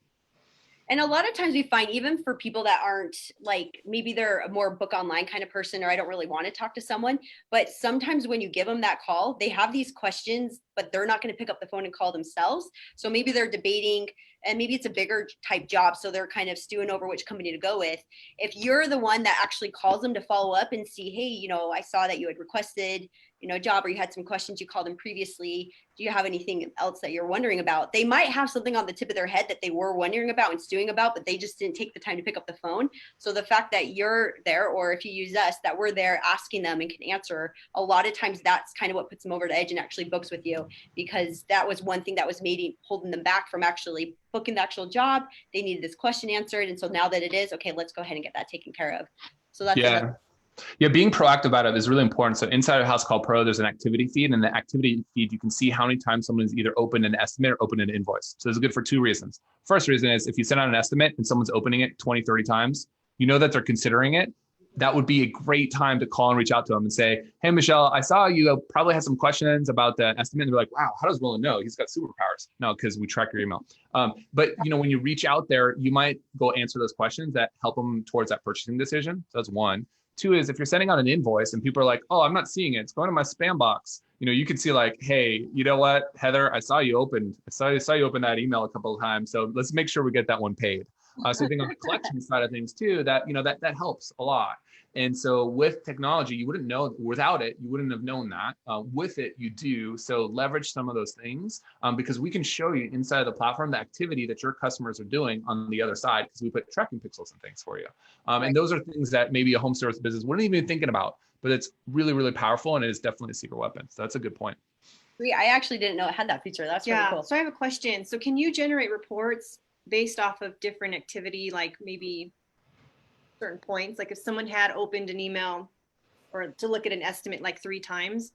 And a lot of times we find, even for people that aren't, like, maybe they're a more book online kind of person, or I don't really want to talk to someone, but sometimes when you give them that call, they have these questions, but they're not going to pick up the phone and call themselves. So maybe they're debating, and maybe it's a bigger type job, so they're kind of stewing over which company to go with. If you're the one that actually calls them to follow up and see, hey, I saw that you had requested, a job, or you had some questions, you called them previously, do you have anything else that you're wondering about? They might have something on the tip of their head that they were wondering about and stewing about, but they just didn't take the time to pick up the phone. So the fact that you're there, or if you use us, that we're there asking them and can answer, a lot of times that's kind of what puts them over the edge and actually books with you, because that was one thing that was maybe holding them back from actually booking the actual job. They needed this question answered. And so now that it is, okay, let's go ahead and get that taken care of. So that's Yeah, being proactive about it is really important. So inside of Housecall Pro, there's an activity feed, and the activity feed, you can see how many times someone has either opened an estimate or opened an invoice. So this is good for 2 reasons. First reason is if you send out an estimate and someone's opening it 20, 30 times, you know that they're considering it. That would be a great time to call and reach out to them and say, hey, Michelle, I saw you probably had some questions about the estimate. And they're like, wow, how does Roland know? He's got superpowers. No, because we track your email. But when you reach out there, you might go answer those questions that help them towards that purchasing decision. So that's 1. 2 is if you're sending out an invoice and people are like, oh, I'm not seeing it, it's going to my spam box. You could see like, hey, you know what, Heather, I saw you open that email a couple of times. So let's make sure we get that one paid. So I think on the collection side of things too, that that helps a lot. And so with technology, you wouldn't know, without it, you wouldn't have known that. With it, you do. So leverage some of those things, because we can show you inside of the platform the activity that your customers are doing on the other side, because we put tracking pixels and things for you. And those are things that maybe a home service business wouldn't even be thinking about, but it's really, really powerful, and it is definitely a secret weapon. So that's a good point. I actually didn't know it had that feature. That's really cool. So I have a question. So can you generate reports based off of different activity, like maybe certain points? Like if someone had opened an email or to look at an estimate like 3 times.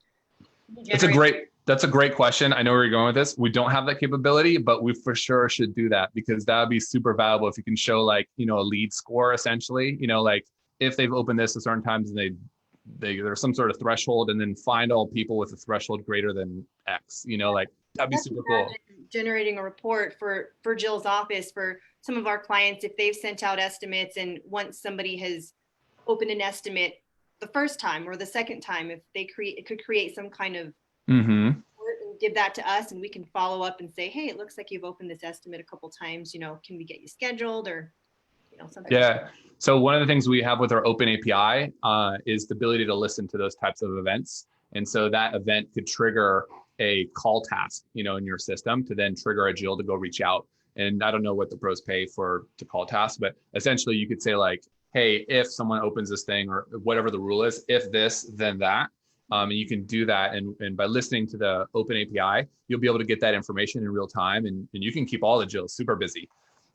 That's a great question. I know where you're going with this. We don't have that capability, but we for sure should do that, because that would be super valuable if you can show like, a lead score essentially, like if they've opened this at certain times and there's some sort of threshold, and then find all people with a threshold greater than X, like that'd be super cool. Generating a report for Jill's office for some of our clients, if they've sent out estimates, and once somebody has opened an estimate the first time or the second time, if they could create some kind of report and give that to us, and we can follow up and say, hey, it looks like you've opened this estimate a couple times, can we get you scheduled, or something. Yeah. So one of the things we have with our open API is the ability to listen to those types of events. And so that event could trigger a call task, in your system to then trigger a Jill to go reach out. And I don't know what the pros pay to call tasks, but essentially you could say like, hey, if someone opens this thing or whatever the rule is, if this, then that. And you can do that. And by listening to the open API, you'll be able to get that information in real time, and you can keep all the Jills super busy.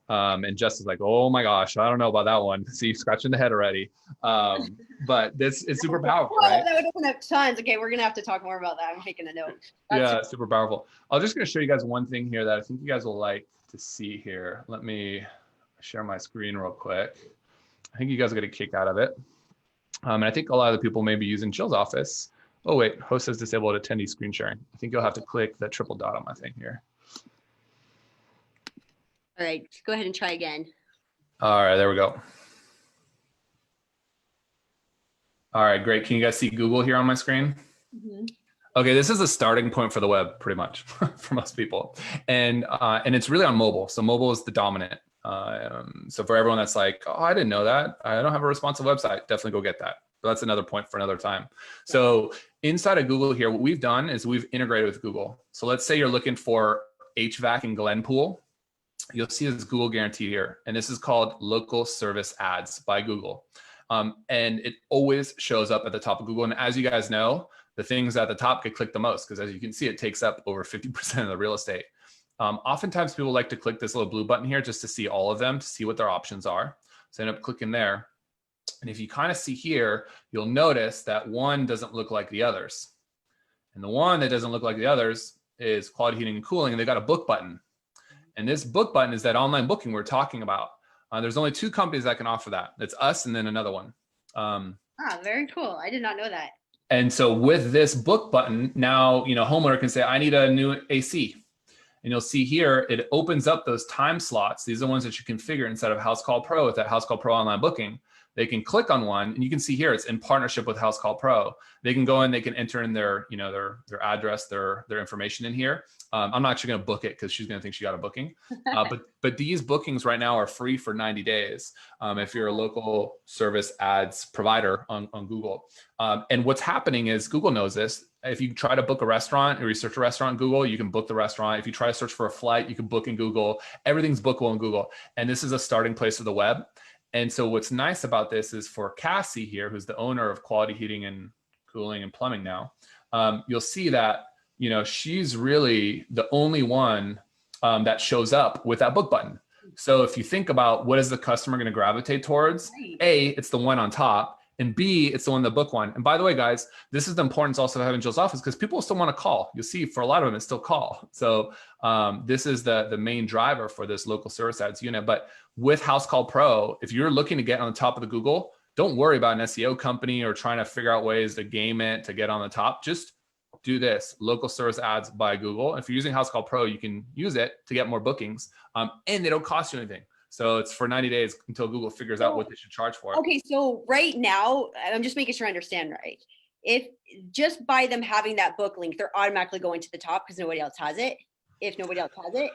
And Jess is like, oh my gosh, I don't know about that one. See, scratching the head already. But it's super powerful, right? That would open up tons. Okay, we're gonna have to talk more about that. I'm taking a note. Yeah, super powerful. I'm just gonna show you guys one thing here that I think you guys will like to see here. Let me share my screen real quick. I think you guys will get a kick out of it. And I think a lot of the people may be using Jill's office. Oh wait, host has disabled attendee screen sharing. I think you'll have to click the triple dot on my thing here. All right, go ahead and try again. All right, there we go. All right, great. Can you guys see Google here on my screen? Okay, this is a starting point for the web, pretty much, for most people. And it's really on mobile. So mobile is the dominant. So for everyone that's like, oh, I didn't know that. I don't have a responsive website. Definitely go get that. But that's another point for another time. So inside of Google here, what we've done is we've integrated with Google. So let's say you're looking for HVAC in Glenpool. You'll see this Google guarantee here. And this is called local service ads by Google. And it always shows up at the top of Google. And as you guys know, the things at the top get clicked the most, because as you can see, it takes up over 50% of the real estate. Oftentimes people like to click this little blue button here just to see all of them, to see what their options are. So end up clicking there. And if you kind of see here, you'll notice that one doesn't look like the others. And the one that doesn't look like the others is quality heating and cooling. And they got a book button. And this book button is that online booking we're talking about. There's only two companies that can offer that. It's us and then another one. Very cool. I did not know that. And so with this book button, now, homeowner can say, I need a new AC. And you'll see here, it opens up those time slots. These are the ones that you configure inside of Housecall Pro with that Housecall Pro online booking. They can click on one, and you can see here it's in partnership with Housecall Pro. They can go in, they can enter in their address, their information in here. I'm not actually going to book it because she's going to think she got a booking. But these bookings right now are free for 90 days if you're a local service ads provider on Google. And what's happening is Google knows this. If you try to book a restaurant or you search a restaurant in Google, you can book the restaurant. If you try to search for a flight, you can book in Google. Everything's bookable in Google. And this is a starting place for the web. And so what's nice about this is for Cassie here, who's the owner of Quality Heating and Cooling and Plumbing now, you'll see that, she's really the only one that shows up with that book button. So if you think about what is the customer going to gravitate towards, A, it's the one on top, and B, it's the one that book one. And by the way, guys, this is the importance also of having Jill's office, because people still want to call. You'll see for a lot of them, it's still call. So this is the main driver for this local service ads unit. But with Housecall Pro, if you're looking to get on the top of the Google, don't worry about an SEO company or trying to figure out ways to game it to get on the top. Just do this, local service ads by Google. If you're using Housecall Pro, you can use it to get more bookings, and they don't cost you anything. So it's for 90 days until Google figures out what they should charge for it. Okay, so right now, I'm just making sure I understand right. If just by them having that book link, they're automatically going to the top because nobody else has it. If nobody else has it.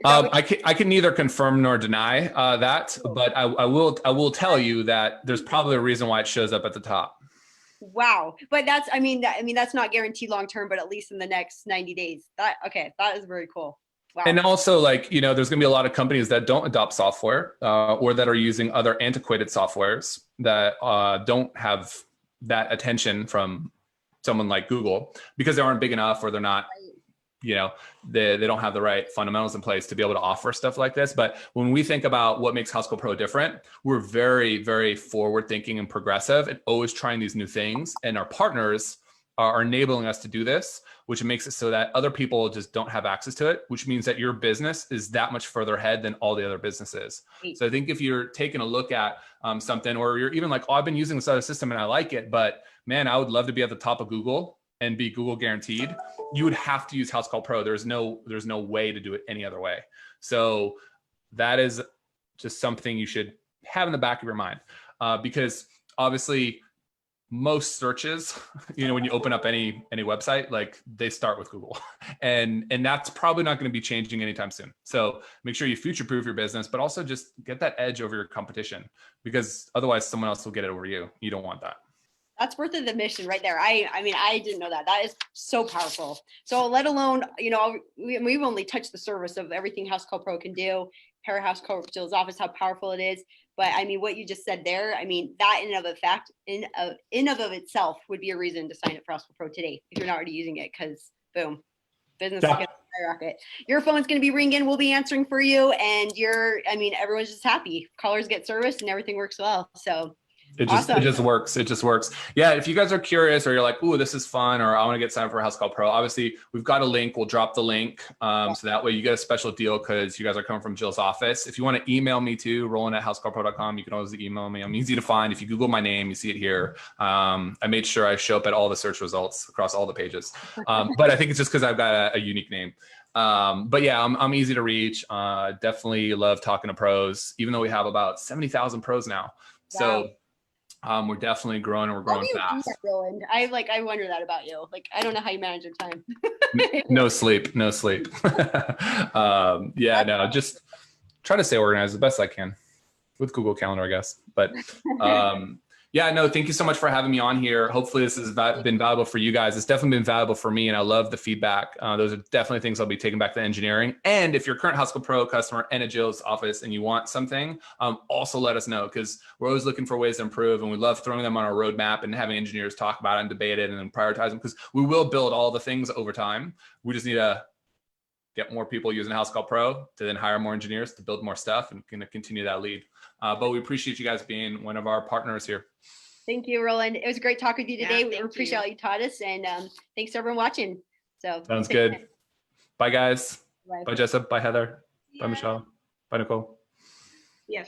I can neither confirm nor deny that, but I will tell you that there's probably a reason why it shows up at the top. Wow, but that's that's not guaranteed long term, but at least in the next 90 days. That is very cool. Wow. And also, there's going to be a lot of companies that don't adopt software or that are using other antiquated softwares that don't have that attention from someone like Google because they aren't big enough or they're not, they don't have the right fundamentals in place to be able to offer stuff like this. But when we think about what makes Housecall Pro different, we're very, very forward thinking and progressive and always trying these new things. And our partners are enabling us to do this, which makes it so that other people just don't have access to it, which means that your business is that much further ahead than all the other businesses. So I think if you're taking a look at something, or you're even like, oh, I've been using this other system and I like it, but man, I would love to be at the top of Google and be Google guaranteed, you would have to use Housecall Pro. There's no way to do it any other way. So that is just something you should have in the back of your mind, because obviously most searches, when you open up any website, like they start with Google, and that's probably not going to be changing anytime soon. So make sure you future-proof your business, but also just get that edge over your competition, because otherwise someone else will get it over you. You don't want that. That's worth of the mission right there. I mean, I didn't know that. That is so powerful. So let alone, we've only touched the surface of everything Housecall Pro can do. Pair Housecall Pro's office, how powerful it is. But I mean, what you just said there, I mean, that in and of itself would be a reason to sign up for Housecall Pro today if you're not already using it, because boom, business is going to skyrocket. Your phone's going to be ringing. We'll be answering for you. And everyone's just happy. Callers get service and everything works well. So it just works. It just works. Yeah. If you guys are curious, or you're like, ooh, this is fun, or I want to get signed up for Housecall Pro, obviously we've got a link. We'll drop the link. So that way you get a special deal, because you guys are coming from Jill's office. If you want to email me too, roland@housecallpro.com, you can always email me. I'm easy to find. If you Google my name, you see it here. I made sure I show up at all the search results across all the pages. But I think it's just because I've got a unique name. But yeah, I'm easy to reach. Definitely love talking to pros, even though we have about 70,000 pros now. So we're definitely growing, and we're growing fast. Roland? I wonder that about you. Like, I don't know how you manage your time. No sleep. Just try to stay organized the best I can with Google Calendar, I guess. But thank you so much for having me on here. Hopefully this has been valuable for you guys. It's definitely been valuable for me, and I love the feedback. Those are definitely things I'll be taking back to engineering. And if you're a current Housecall Pro customer and a Jill's office and you want something, also let us know, because we're always looking for ways to improve, and we love throwing them on our roadmap and having engineers talk about it and debate it and then prioritize them, because we will build all the things over time. We just need to get more people using Housecall Pro to then hire more engineers to build more stuff and continue that lead. But we appreciate you guys being one of our partners here. Thank you, Roland. It was great talking to you today. We appreciate all you you taught us, and thanks to everyone watching. So sounds good. Bye, guys. Bye. Bye, Jessup. Bye, Heather. Yeah. Bye, Michelle. Bye, Nicole. Yeah.